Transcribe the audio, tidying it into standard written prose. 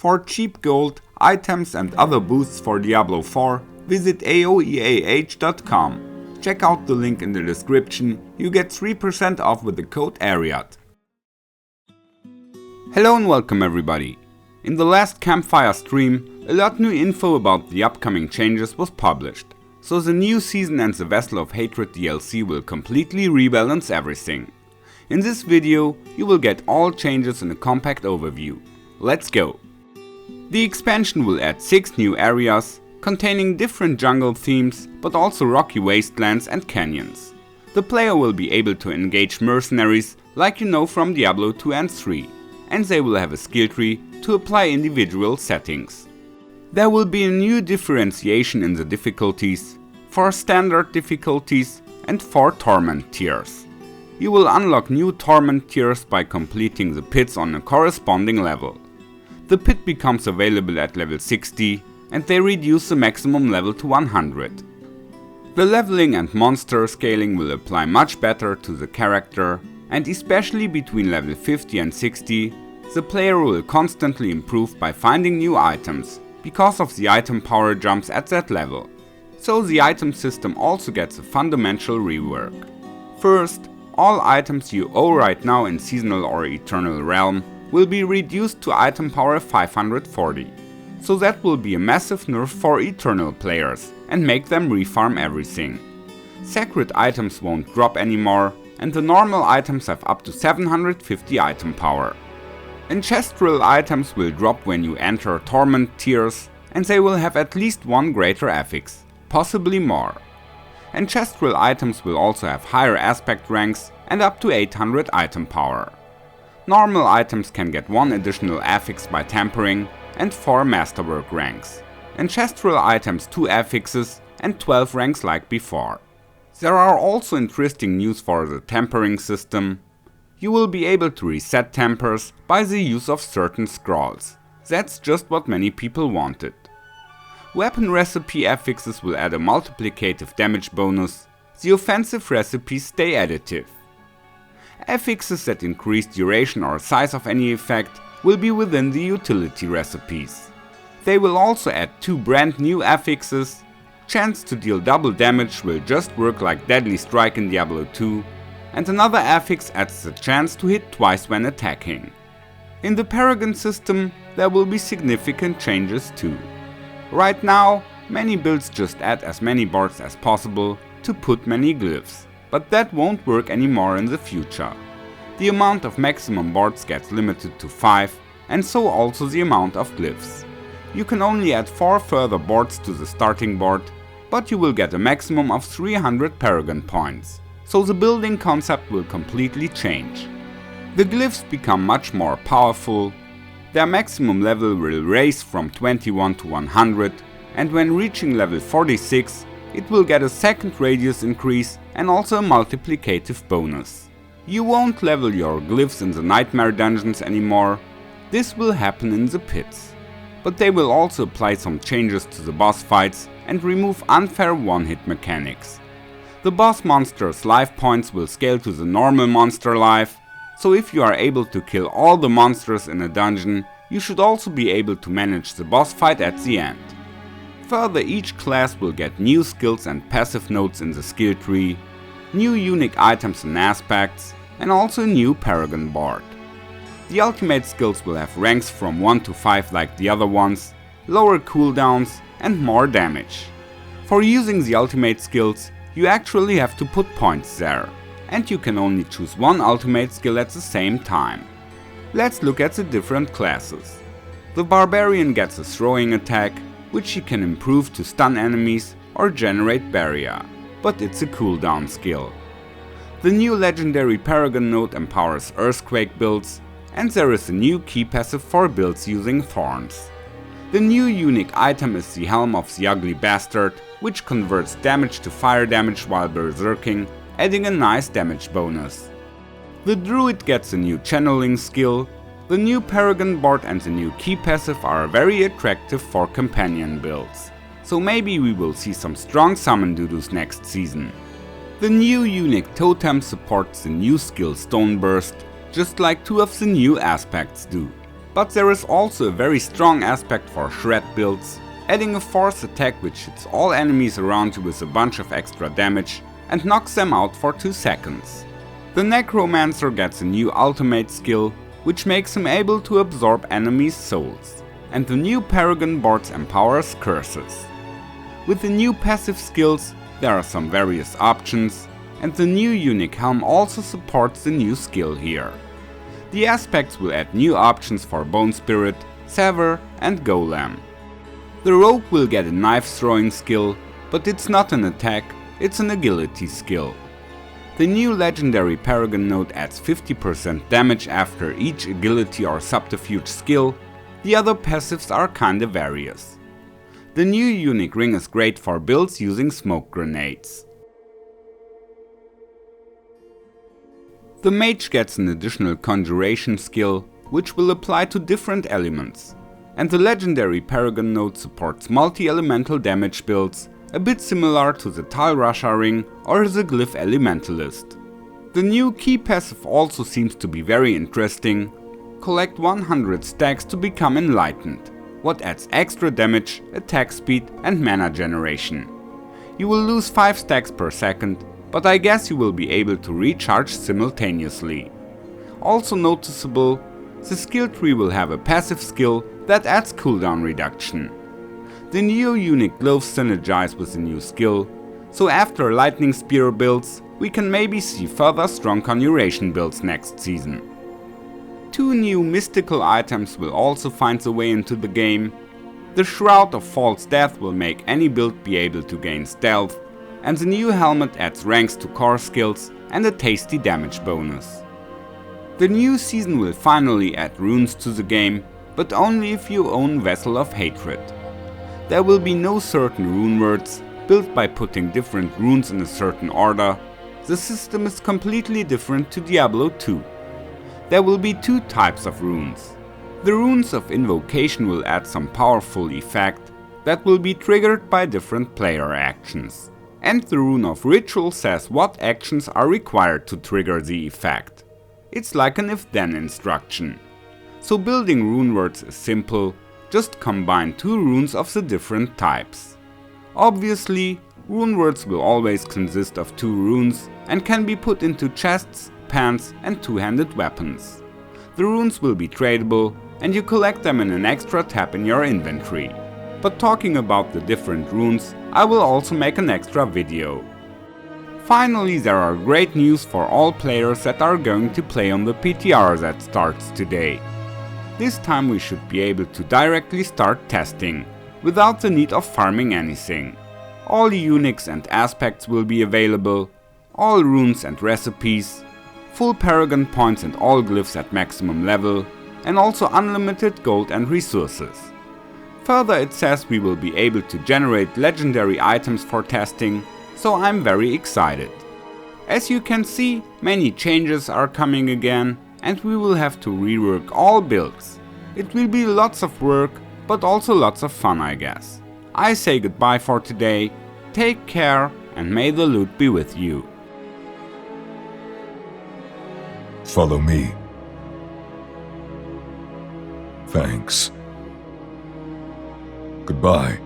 For cheap gold, items and other boosts for Diablo 4, visit aoeah.com. Check out the link in the description, you get 3% off with the code ARIAT. Hello and welcome everybody. In the last Campfire stream, a lot new info about the upcoming changes was published. So the new season and the Vessel of Hatred DLC will completely rebalance everything. In this video, you will get all changes in a compact overview. Let's go! The expansion will add 6 new areas, containing different jungle themes, but also rocky wastelands and canyons. The player will be able to engage mercenaries like you know from Diablo 2 and 3, and they will have a skill tree to apply individual settings. There will be a new differentiation in the difficulties, 4 standard difficulties and 4 torment tiers. You will unlock new torment tiers by completing the pits on a corresponding level. The pit becomes available at level 60 and they reduce the maximum level to 100. The leveling and monster scaling will apply much better to the character, and especially between level 50 and 60, the player will constantly improve by finding new items, because of the item power jumps at that level. So the item system also gets a fundamental rework. First, all items you owe right now in Seasonal or Eternal Realm will be reduced to item power 540. So that will be a massive nerf for Eternal players and make them refarm everything. Sacred items won't drop anymore, and the normal items have up to 750 item power. Ancestral items will drop when you enter Torment tiers, and they will have at least one greater affix, possibly more. Ancestral items will also have higher aspect ranks and up to 800 item power. Normal items can get 1 additional affix by tampering and 4 masterwork ranks. Ancestral items 2 affixes and 12 ranks like before. There are also interesting news for the tampering system. You will be able to reset tempers by the use of certain scrolls. That's just what many people wanted. Weapon recipe affixes will add a multiplicative damage bonus. The offensive recipes stay additive. Affixes that increase duration or size of any effect will be within the utility recipes. They will also add 2 brand new affixes. Chance to deal double damage will just work like Deadly Strike in Diablo 2, and another affix adds the chance to hit twice when attacking. In the Paragon system, there will be significant changes too. Right now, many builds just add as many boards as possible to put many glyphs, but that won't work anymore in the future. The amount of maximum boards gets limited to 5, and so also the amount of glyphs. You can only add 4 further boards to the starting board, but you will get a maximum of 300 Paragon points, so the building concept will completely change. The glyphs become much more powerful. Their maximum level will raise from 21 to 100, and when reaching level 46, it will get a second radius increase and also a multiplicative bonus. You won't level your glyphs in the nightmare dungeons anymore. This will happen in the pits. But they will also apply some changes to the boss fights and remove unfair one-hit mechanics. The boss monster's life points will scale to the normal monster life, so if you are able to kill all the monsters in a dungeon, you should also be able to manage the boss fight at the end. Further, each class will get new skills and passive nodes in the skill tree, new unique items and aspects, and also a new Paragon board. The ultimate skills will have ranks from 1 to 5 like the other ones, lower cooldowns and more damage. For using the ultimate skills, you actually have to put points there, and you can only choose one ultimate skill at the same time. Let's look at the different classes. The Barbarian gets a throwing attack, which he can improve to stun enemies or generate barrier, but it's a cooldown skill. The new legendary Paragon node empowers Earthquake builds, and there is a new key passive for builds using thorns. The new unique item is the Helm of the Ugly Bastard, which converts damage to fire damage while berserking, adding a nice damage bonus. The Druid gets a new channeling skill. The new Paragon board and the new key passive are very attractive for companion builds, so maybe we will see some strong summon doodles next season. The new unique totem supports the new skill Stone Burst, just like 2 of the new aspects do. But there is also a very strong aspect for shred builds, adding a force attack which hits all enemies around you with a bunch of extra damage and knocks them out for 2 seconds. The Necromancer gets a new ultimate skill, which makes him able to absorb enemies' souls, and the new Paragon boards empowers curses. With the new passive skills, there are some various options, and the new unique helm also supports the new skill here. The aspects will add new options for Bone Spirit, Sever and Golem. The Rogue will get a knife throwing skill, but it's not an attack, it's an agility skill. The new legendary Paragon node adds 50% damage after each agility or subterfuge skill, the other passives are kinda various. The new unique ring is great for builds using smoke grenades. The Mage gets an additional conjuration skill, which will apply to different elements, and the legendary Paragon node supports multi-elemental damage builds, a bit similar to the Tal Rasha ring or the Glyph Elementalist. The new key passive also seems to be very interesting. Collect 100 stacks to become enlightened, what adds extra damage, attack speed and mana generation. You will lose 5 stacks per second, but I guess you will be able to recharge simultaneously. Also noticeable, the skill tree will have a passive skill that adds cooldown reduction. The new unique gloves synergize with the new skill, so after lightning spear builds, we can maybe see further strong conjuration builds next season. 2 new mystical items will also find their way into the game. The Shroud of False Death will make any build be able to gain stealth, and the new helmet adds ranks to core skills and a tasty damage bonus. The new season will finally add runes to the game, but only if you own Vessel of Hatred. There will be no certain rune words, built by putting different runes in a certain order. The system is completely different to Diablo 2. There will be 2 types of runes. The runes of invocation will add some powerful effect that will be triggered by different player actions. And the rune of ritual says what actions are required to trigger the effect. It's like an if-then instruction. So building rune words is simple. Just combine 2 runes of the different types. Obviously, rune words will always consist of 2 runes and can be put into chests, pants and 2-handed weapons. The runes will be tradable and you collect them in an extra tab in your inventory. But talking about the different runes, I will also make an extra video. Finally, there are great news for all players that are going to play on the PTR that starts today. This time we should be able to directly start testing, without the need of farming anything. All uniques and aspects will be available, all runes and recipes, full Paragon points and all glyphs at maximum level, and also unlimited gold and resources. Further, it says we will be able to generate legendary items for testing, so I'm very excited. As you can see, many changes are coming again, and we will have to rework all builds. It will be lots of work, but also lots of fun, I guess. I say goodbye for today, take care and may the loot be with you. Follow me. Thanks. Goodbye.